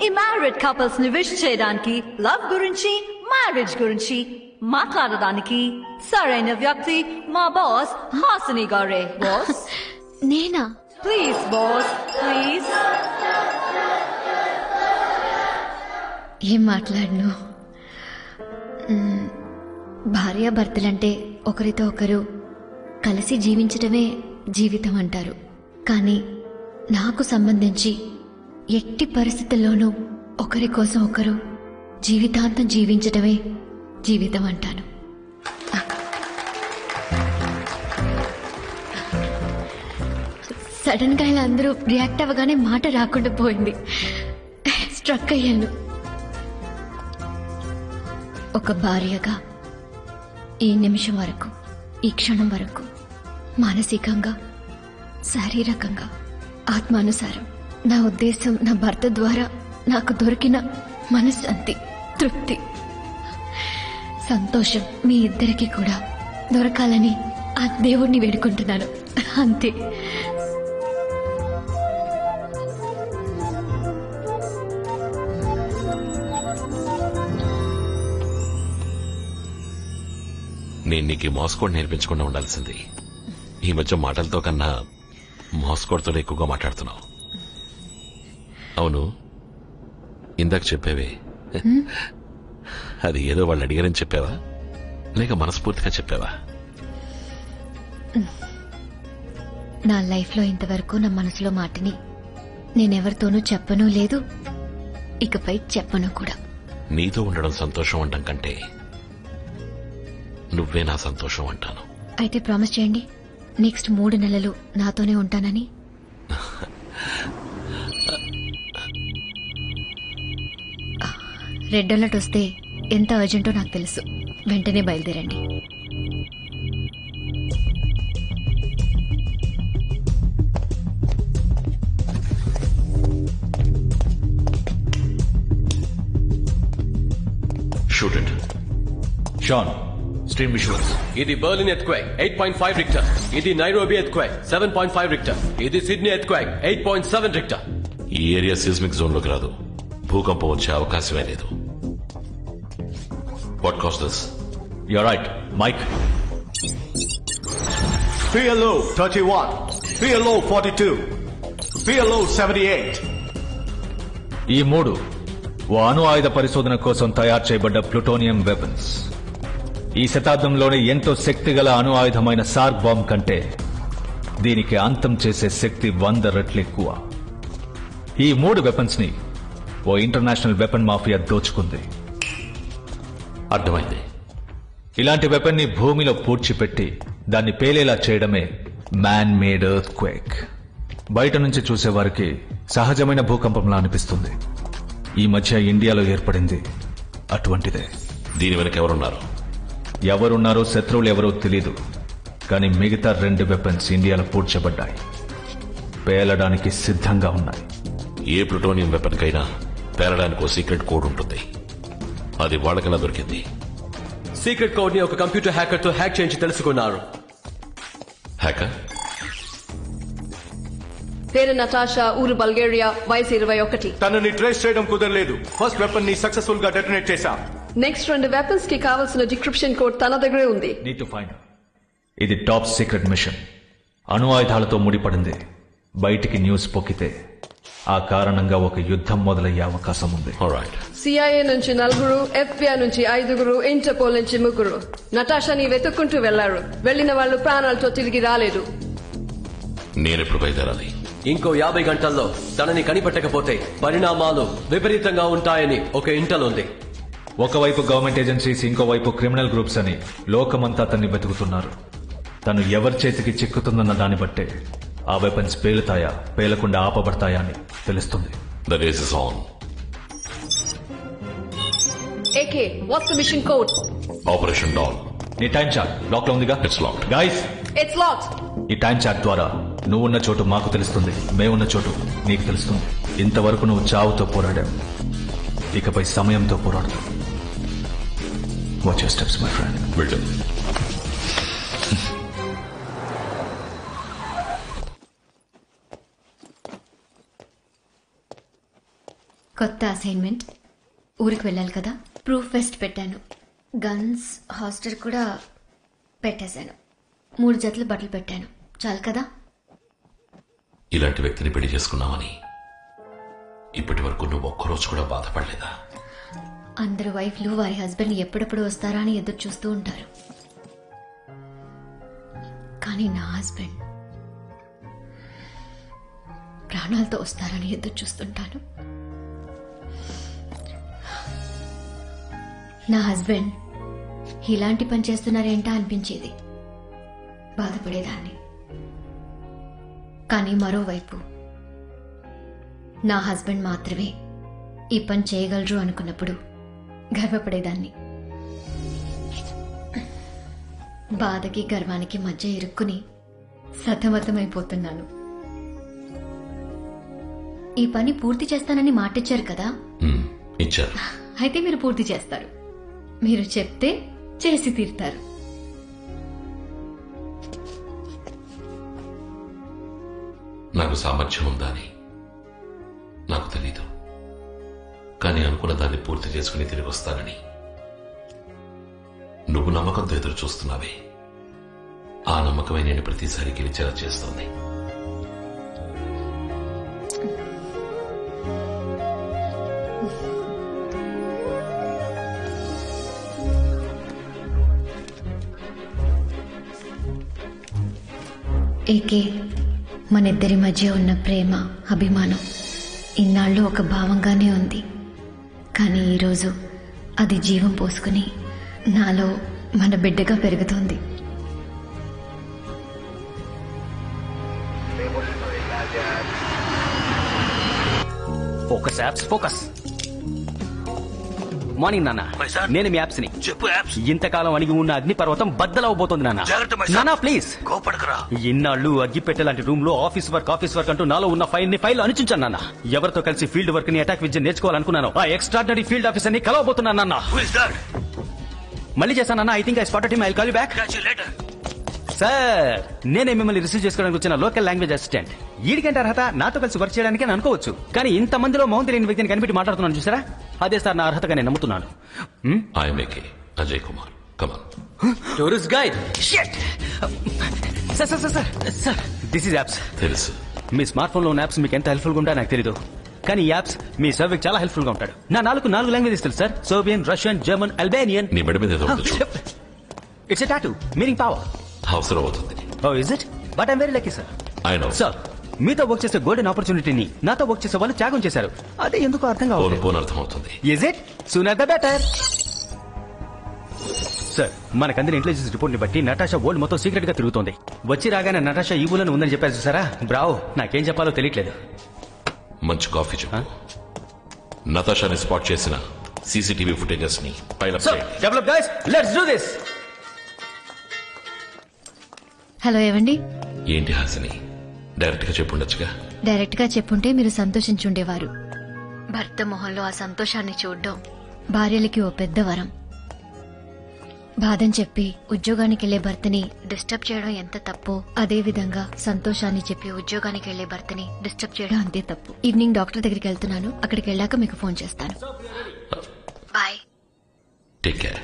ఈ married couples ని wish చేయడానికి, లవ్ గురించి, మ్యారేజ్ గురించి మాట్లాడడానికి సరైన వ్యక్తి మా బాస్ హాసిని గారే. బాస్ నేనా? Please boss, please. ఏం మాట్లాడను. భార్యాభర్తలంటే ఒకరితో ఒకరు కలిసి జీవించడమే జీవితం అంటారు. కానీ నాకు సంబంధించి ఎట్టి పరిస్థితుల్లోనూ ఒకరి కోసం ఒకరు జీవితాంతం జీవించడమే జీవితం అంటాను. సడన్ గా ఇలా అందరూ రియాక్ట్ అవ్వగానే మాట రాకుండా పోయింది. స్ట్రక్ అయ్యాను. ఒక భార్యగా ఈ నిమిషం వరకు, ఈ క్షణం వరకు మానసికంగా, శారీరకంగా, ఆత్మానుసారం నా ఉద్దేశం నా భర్త ద్వారా నాకు దొరికిన మనశ్శాంతి, తృప్తి, సంతోషం మీ ఇద్దరికి కూడా దొరకాలని ఆ దేవుణ్ణి వేడుకుంటున్నాను. అంతే. నేను నీకు మాస్కోడ్ నేర్పించకుండా ఉండాల్సింది. ఈ మధ్య మాటలతో కన్నా మాస్కోడ్తో ఎక్కువగా మాట్లాడుతున్నావు. అవును, ఇందాక చెప్పేవే, అది ఏదో వాళ్ళు అడిగారని చెప్పావా, లేక మనస్ఫూర్తిగా చెప్పావా? నా లైఫ్లో ఇంతవరకు నా మనసులో మాటని నేనెవరితోనూ చెప్పనూ లేదు, ఇకపై చెప్పను కూడా. నీతో ఉండడం సంతోషం అంటాం కంటే నువ్వే నా సంతోషం అంటాను. అయితే ప్రామిస్ చేయండి, నెక్స్ట్ 3 నెలలు నాతోనే ఉంటానని. రెడ్ అలర్ట్ వస్తే ఎంత అర్జెంటో నాకు తెలుసు. వెంటనే బయలుదేరండి. Shoot it. Shaan, stream visuals. ఇది బర్లిన్ ఎర్త్క్వేక్ 8.5 రిక్టర్. ఇది నైరోబి ఎర్త్క్వేక్ 7.5 రిక్టర్. ఇది సిడ్నీ ఎర్త్క్వేక్ 8.7 రిక్టర్. ఈ ఏరియా సిస్మిక్ జోన్ లోకి రాదు. భూకంపం వచ్చే అవకాశమే లేదు. What cost this? You're right Mike. PLO 31, PLO 42, PLO 78. ఈ 3 ఓ అణు ఆయుధ పరిశోధన కోసం తయారు చేయబడ్డ ప్లూటోనియం వెపన్స్. ఈ శతాబ్దంలోనే ఎంతో శక్తిగల అణు ఆయుధమైన సార్క్ బాంబ్ కంటే దీనికి అంతం చేసే శక్తి 100 రెట్లు ఎక్కువ. ఈ 3 వెపన్స్ ని ఓ ఇంటర్నేషనల్ వెపన్ మాఫియా దోచుకుంది. అర్థమైంది. ఇలాంటి వెపన్ ని భూమిలో పూడ్చిపెట్టి దాన్ని పేలేలా చేయడమే మ్యాన్ మేడ్ ఎర్త్ క్వేక్. బయట నుంచి చూసేవారికి సహజమైన భూకంపంలా అనిపిస్తుంది. ఈ మధ్య ఇండియాలో ఏర్పడింది అటువంటిదే. దీని వెనక ఎవరున్నారు? ఎవరున్నారో, శత్రువులు ఎవరో తెలీదు. కానీ మిగతా 2 వెపన్స్ ఇండియాలో పూడ్చబడ్డాయి, పేలడానికి సిద్ధంగా ఉన్నాయి. ఏ ప్లూటోనియం వెపన్ కైనా పేలడానికి ఓ సీక్రెట్ కోడ్ ఉంటుంది. అది వాళ్ళకలా దొరికింది. సీక్రెట్ కోడ్ ని ఒక కంప్యూటర్ హ్యాకర్ తో హ్యాక్ చేయించి తెలుసుకున్నారు. హ్యాకర్ పేరు నటాషా, ఊరు బల్గేరియా, వయసు 21. తనని ట్రేస్ చేయడం కుదరలేదు. ఫస్ట్ వెపన్ ని సక్సెస్ఫుల్ గా డెటోనేట్ చేశా. నెక్స్ట్ 2 వెపన్స్ కి కావాల్సిన డిక్రిప్షన్ కోడ్ తన దగ్గరే ఉంది. Need to find. ఇది టాప్ సీక్రెట్ మిషన్. అణు ఆయుధాలతో ముడిపడింది. బయటికి న్యూస్ పొక్కితే ఆ కారణంగా ఒక యుద్ధం మొదలయ్యే అవకాశం ఉంది. CIA నుంచి 4, FBI నుంచి 5, ఇంటర్పోల్ నుంచి 3 నటాషాని వెతుక్కుంటూ వెళ్లారు. వెళ్లిన వాళ్ళు ప్రాణాలతో తిరిగి రాలేదు. నేనెప్పుడు బయలుదేరాలి? ఇంకో 50 గంటల్లో తనని కనిపెట్టకపోతే పరిణామాలు విపరీతంగా ఉంటాయని ఒక ఇంటల్ ఉంది. ఒకవైపు గవర్నమెంట్ ఏజెన్సీస్, ఇంకోవైపు క్రిమినల్ గ్రూప్స్ అని లోకమంతా తన్ని వెతుకుతున్నారు. తను ఎవరి చేతికి చిక్కుతుందన్న దాన్ని బట్టే ఆ వెపన్స్ పేలుతాయా, పేలకుండా ఆపబడతాయా అని తెలుస్తుంది. The race is on. AK, what's the mission code? Operation Dawn. నీ టైం చార్ట్ లాక్ లో ఉందిగా? It's locked. Guys, It's locked. ఈ టైం చార్ట్ ద్వారా నువ్వున్న చోటు మాకు తెలుస్తుంది, మేమున్న చోటు నీకు తెలుస్తుంది. ఇంతవరకు నువ్వు చావుతో పోరాడావు, ఇకపై సమయంతో పోరాడతావు. Watch your steps my friend. Will do. కొత్త అసైన్మెంట్. ఊరికి వెళ్ళాలి కదా, ప్రూఫ్ ఫెస్ట్ పెట్టాను. గన్స్ హాస్టల్ కూడా పెట్టేశాను. 3 జతలు బట్టలు పెట్టాను. చాలు కదా. ఇలాంటి వ్యక్తిని పెళ్లి చేసుకున్నామని ఇప్పటి వరకు నువ్వు ఒక్కరోజు కూడా బాధపడలేదా? అందరు వైఫ్లు వారి హస్బెండ్ ఎప్పుడెప్పుడు వస్తారా అని ఎదురు చూస్తూ ఉంటారు. కానీ నా హస్బెండ్ ప్రాణాలతో వస్తారని ఎదురు చూస్తుంటాను. నా హస్బెండ్ ఇలాంటి పని చేస్తున్నారేంటా అనిపించేది, బాధపడేదాన్ని. కానీ మరోవైపు నా హస్బెండ్ మాత్రమే ఈ పని చేయగలరు అనుకున్నప్పుడు గర్వపడేదాన్ని. బాధకి గర్వానికి మధ్య ఇరుక్కుని సతమతమైపోతున్నాను. ఈ పని పూర్తి చేస్తానని మాటిచ్చారు కదా. ఇచ్చారు. అయితే మీరు పూర్తి చేస్తారు. మీరు చెప్తే చేసి తీరుతారు. నాకు సామర్థ్యం ఉందా అని నాకు తెలీదు, కానీ అనుకున్న దాన్ని పూర్తి చేసుకుని తిరిగి వస్తానని నువ్వు నమ్మకంతో ఎదురు చూస్తున్నావే, ఆ నమ్మకమే నేను ప్రతిసారి గెలిచేలా చేస్తోంది. ఏకే, మనిద్దరి మధ్య ఉన్న ప్రేమ, అభిమానం ఇన్నాళ్ళు ఒక భావంగానే ఉంది. కానీ ఈరోజు అది జీవం పోసుకుని నాలో మన బిడ్డగా పెరుగుతోంది. Focus apps, focus. మార్నింగ్ నాన్న, నేను మీ యాప్స్ ని. చెప్పు యాప్స్. ఇంతకాలం అణిగి ఉన్న అగ్నిపర్వతం బద్దలవబోతోంది నాన్న. నాన్న ప్లీజ్. కోపడకరా. ఇన్నాళ్ళు అగ్గిపెట్టె లాంటి రూమ్ లో ఆఫీస్ వర్క్ అంటూ నాలో ఉన్న ఫైల్ అణిచుంచాను నాన్న. ఎవరితో కలిసి ఫీల్డ్ వర్క్ ని అటాక్ విద్య నేర్చుకోవాలనుకున్నాను, ఆ ఎక్స్ట్రాడినరీ ఫీల్డ్ ఆఫీసర్ ని కలవబోతున్నాను నాన్న. మళ్ళీ చేశానన్నా. I think I spotted him. I will call you back. Sir, నేనే మిమ్మల్ని రిసీవ్ చేసుకోవడానికి వచ్చిన లోకల్ లాంగ్వేజ్ అసిస్టెంట్. వీడికంటే అర్హత నాతో కలిసి వర్క్ చేయడానికి అని అనుకోవచ్చు, కానీ ఇంత మందిలో మౌన్ తెలియని వ్యక్తిని కనిపెట్టి మాట్లాడుతున్నాను చూసారా, అదే సార్ నా అర్హతగా నేను నమ్ముతున్నాను. Ajay Kumar, come on. Tourist guide. Sir, this is apps. తెలుసు. మీ స్మార్ట్ ఫోన్ లో ఉన్న యాప్స్ మీకు ఎంత హెల్ప్ఫుల్ గా ఉంటాయో నాకు తెలీదు, కానీ ఈ యాప్స్ మీ సర్వీకి చాలా హెల్ప్ఫుల్ గా ఉంటాడు. నా 4 లాంగ్వేజెస్ తెలుసు సార్. సోవియన్, రష్యన్, జర్మన్, అల్బేనియన్. నీ మెడ మీద ఏదో ఉంది చూడు. It's a tattoo meaning power. అవసరం అవుతుంది. Oh is it? But I'm very lucky sir. I know sir, మీతో వర్క్ చేసే గోల్డెన్ ఆపర్చునిటీని నాతో వర్క్ చేసే వాళ్ళు త్యాగం చేశారు. అదే ఎందుకు అర్థం కావాలి. అర్థం అవుతుంది. Is it? Sooner the better. Sir, మనకందరి ఇంటెలిజెన్స్ రిపోర్ట్ ని బట్టి నటాషా వరల్డ్ మొత్తం సీక్రెట్ గా తిరుగుతోంది. వచ్చి రాగానే నటాషా ఈ ఊళ్ళో ఉందని చెప్పారు చూసారా. బ్రావో, నాకేం చెప్పాలో తెలియట్లేదు. మంచి కాఫీ చెప్పు. నతాషాని స్పాట్ చేసిన సీసీటీవీ ఫుటేజెస్ ని పైలప్ చేయండి. Develop guys, let's do this. Hello, ఏవండి? ఏంటి హాసిని, డైరెక్ట్ గా చెప్పుండొచ్చుగా. డైరెక్ట్ గా చెప్పుంటే మీరు సంతోషించుండేవారు. భర్త మొహంలో ఆ సంతోషాన్ని చూడడం భార్యలకి ఓ పెద్ద వరం. బాధని చెప్పి ఉద్యోగానికి వెళ్లే భర్తని డిస్టర్బ్ చేయడం ఎంత తప్పో, అదే విధంగా సంతోషాన్ని చెప్పి ఉద్యోగానికి వెళ్లే భర్తని డిస్టర్బ్ చేయడం అంతే తప్పు. ఈవినింగ్ డాక్టర్ దగ్గరికి వెళ్తున్నాను. అక్కడికి వెళ్ళాక మీకు ఫోన్ చేస్తాను. Bye. Take care.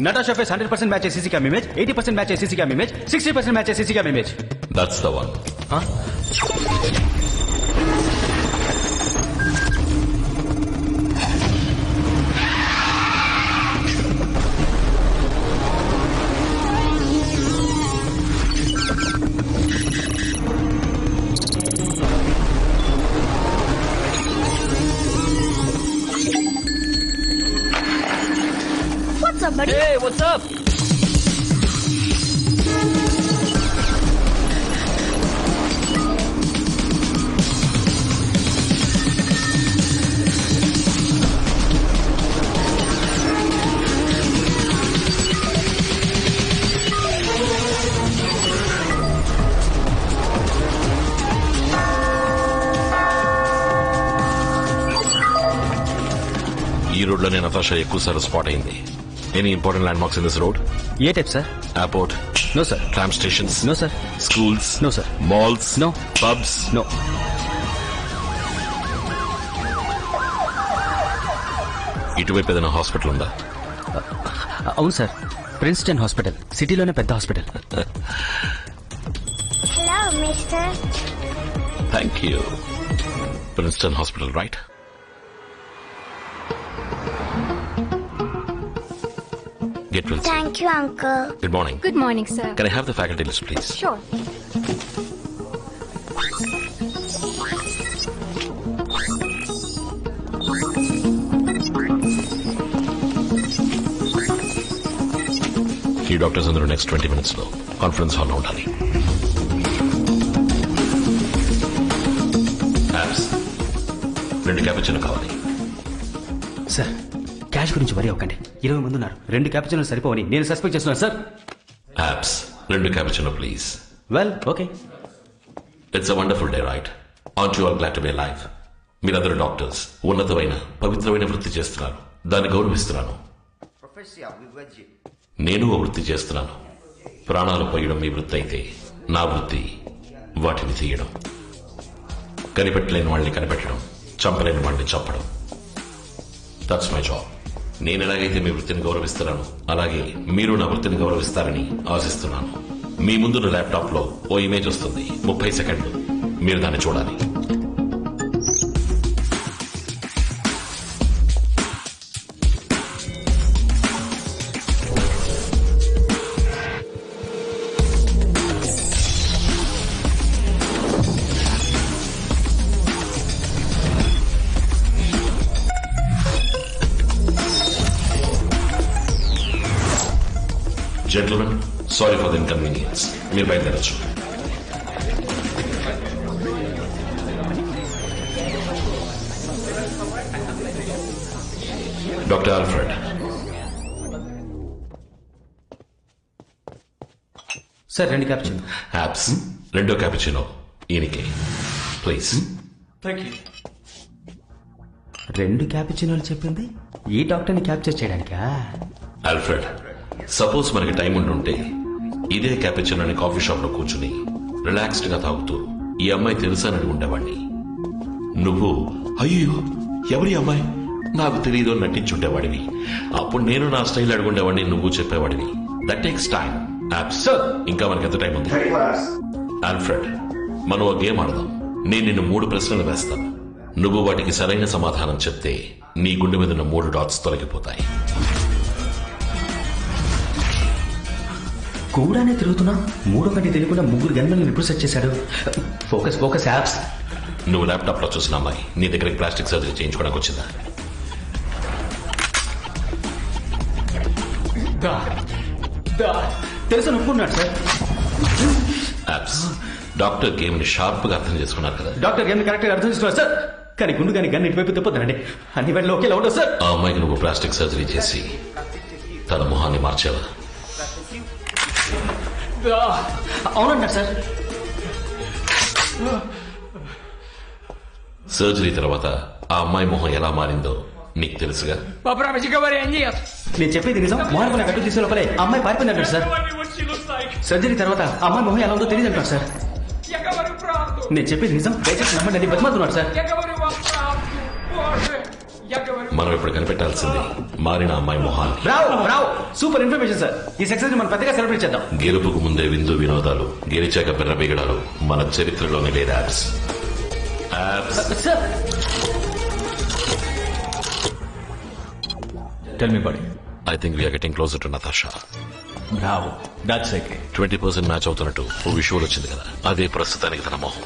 Natasha face 100% match CC cam image, 80% match CC cam image, 60% match CC cam image. That's the one. Huh? What's up, buddy? Hey, what's up? ఈ రోడ్ లోనే Natasha ఎక్కువసార్లు spot అయింది. Any important landmarks in this road? A type sir? Airport? No sir. Tram stations? No sir. Schools? No sir. Malls? No. Pubs? No. ఇటువైపు ఏదైనా hospital ఉందా? అవును sir, Princeton hospital, సిటీలోనే పెద్ద hospital. Hello mister. Thank you. Princeton hospital, right? Get well. Thank you, Uncle. Good morning. Good morning, sir. Can I have the faculty list, please? Sure. ఈ doctors అందరూ next 20 minutes లో conference హాల్లో ఉండాలి. Apps 2 cappuccino కావాలి. Sir, cash గురించి వరి అవ్వకండి. 20 మంది ఉన్నారు, 2 క్యాపుచినోలు సరిపోవని నేను సస్పెక్ట్ చేస్తున్నాను sir. Apps 2 cappuccino please. Well, okay. It's a wonderful day, right? Art you all glad to be alive. మీరందరూ డాక్టర్స్, ఉన్నతమైన పవిత్రమైన వృత్తి చేస్తున్నారు, దాన్ని గౌరవిస్తున్నాను. నేను ఓ వృత్తి చేస్తున్నాను. ప్రాణాలు పోయడం మీ వృత్తి అయితే నా వృత్తి వాటిని తీయడం. కనిపెట్టలేని వాళ్ళని కనిపెట్టడం, చంపలేని వాళ్ళని చంపడం. That's my job. నేను ఎలాగైతే మీ వృత్తిని గౌరవిస్తున్నాను, అలాగే మీరు నా వృత్తిని గౌరవిస్తారని ఆశిస్తున్నాను. మీ ముందున్న ల్యాప్టాప్ లో ఓ ఇమేజ్ వస్తుంది, 30 సెకండ్లు. మీరు దాన్ని చూడాలి. Gentlemen, sorry for the inconvenience. మీరు బయలుదేరచ్చు. Doctor Alfred. Sir, 2 cappuccino. Apps 2 cappuccino ఈయనకి ప్లీజ్. Thank you. 2 క్యాపుచినోలు చెప్పింది ఈ డాక్టర్ని క్యాప్చర్ చేయడానికా? ఆల్ఫ్రెడ్, సపోజ్ మనకి టైం ఉండుంటే ఇదే క్యాపుచినోని కాఫీ షాప్ లో కూర్చుని రిలాక్స్డ్ గా తాగుతూ ఈ అమ్మాయి తెలుసానని ఉండేవాడిని. నువ్వు అయ్యో ఎవరి అమ్మాయి నాకు తెలియదు అని నటించుండేవాడివి. అప్పుడు నేను నా స్టైల్ అడుగుండేవాడిని, నువ్వు చెప్పేవాడివి. That takes time. ఇంకా మనకి ఎంత టైం ఉంది? ఆల్ఫ్రెడ్, మనం ఒక గేమ్ ఆడదాం. నేను నిన్ను 3 ప్రశ్నలు వేస్తాను. నువ్వు వాటికి సరైన సమాధానం చెప్తే నీ గుండె మీద ఉన్న 3 డాట్స్ తొలగిపోతాయి. కూడానే తిరుగుతున్నా, 3 కంటే తెలియకుండా 3 గన్మెన్లను ఎప్పుడు సెట్ చేశాడు? Focus focus apps. నువ్వు ల్యాప్టాప్ లో చూసిన అమ్మాయి నీ దగ్గరికి ప్లాస్టిక్ సర్జరీ చేయించుకోవడానికి వచ్చిందా? తెలుసు, ఒప్పుకున్నాడు సార్. యాప్స్, డాక్టర్ గేమ్ ని షార్ప్ గా అర్థం చేసుకున్నారు కదా? డాక్టర్ గేమ్ ని కరెక్ట్ గా అర్థం చేసుకున్నారు సార్. కానీ గుండు కానీ గన్ ఇటువైపు తిప్పొద్దండి, అన్ని వేళలో ఒకేలా ఉండవు సార్. ఆ అమ్మాయికి నువ్వు ప్లాస్టిక్ సర్జరీ చేసి తన మొహాన్ని మార్చావా? అవునన్నారు సార్. సర్జరీ తర్వాత ఆ అమ్మాయి మొహం ఎలా మారిందో నీకు తెలుసుగా? నేను చెప్పేది నిజం. మొహానికి నా కట్టు తీసే లోపలే అమ్మాయి పారిపోయింది అంటారు సార్. సర్జరీ తర్వాత అమ్మాయి మొహం ఎలా ఉందో తెలియదు అంటారు సార్. నేను చెప్పేది నిజం, దయచేసి నమ్మండి. బతిమాలుతున్నాడు సార్. మనం ఇప్పుడు కనిపెట్టాల్సింది మారిన అమ్మాయి మొహాన్ని. రావు సూపర్ ఇన్ఫర్మేషన్ సార్. ఈ సక్సెస్ మనం పెద్దగా సెలబ్రేట్ చేద్దాం. గెలుపుకు ముందే విందు వినోదాలు, గెలిచాక పెర్ర బిగడాలు మన చరిత్రలోనే లేదు. Apps sir, Tell me, buddy. I think we are getting closer to Natasha. Bravo. That's okay. 20% match అవుతున్నట్టు ఓ విషువల్ వచ్చింది కదా, అదే ప్రస్తుతానికి తన మొహం.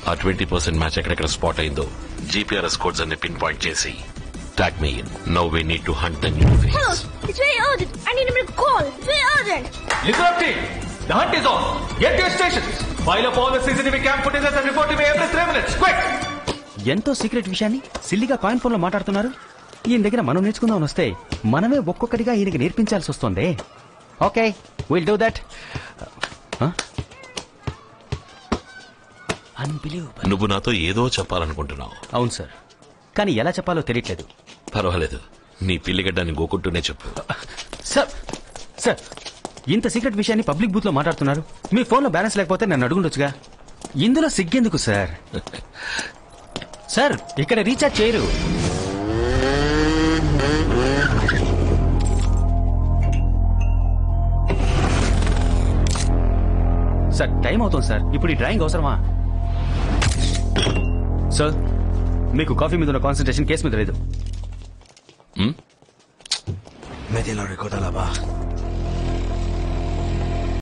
ఆ 20% మ్యాచ్ ఎక్కడెక్కడ స్పాట్ అయిందో GPRS కోడ్స్ అన్ని పిన్ పాయింట్ చేసి tag me in. Now we need to hunt the new face. Hello, it's very urgent. I need to make a call. It's very urgent. Listen up, team. The hunt is on. Get to your stations. File up all the CCTV cam footages and report to me every 3 minutes. Quick! ఎంతో secret విషయాన్ని సిల్లిగా coin phone లో మాట్లాడుతున్నారు. ఈయన దగ్గర మనం నేర్చుకుందామని వస్తే మనమే ఒక్కొక్కటిగా ఈయనకి నేర్పించాల్సి వస్తుంది. Okay, will do that. Unbelievable. నువ్వు నాతో ఏదో చెప్పాలనుకుంటున్నావు. అవును సార్, కానీ ఎలా చెప్పాలో తెలియట్లేదు. పర్వాలేదు, నీ పిల్లిగడ్డాన్ని గోకుంటూనే చెప్పు. సార్, ఇంత సీక్రెట్ విషయాన్ని పబ్లిక్ బూత్ లో మాట్లాడుతున్నారు. మీ ఫోన్ లో బ్యాలెన్స్ లేకపోతే నన్ను అడుగుండొచ్చుగా. ఇందులో సిగ్గెందుకు సార్? సార్, ఇక్కడ రీఛార్జ్ చేయరు. సార్ టైం అవుతుంది సార్. ఇప్పుడు ఈ డ్రాయింగ్ అవసరమా? సార్ మీకు కాఫీ మీద ఉన్న కాన్సన్ట్రేషన్ కేసు మీద లేదు. मैं दिल और रिकॉर्ड अलावा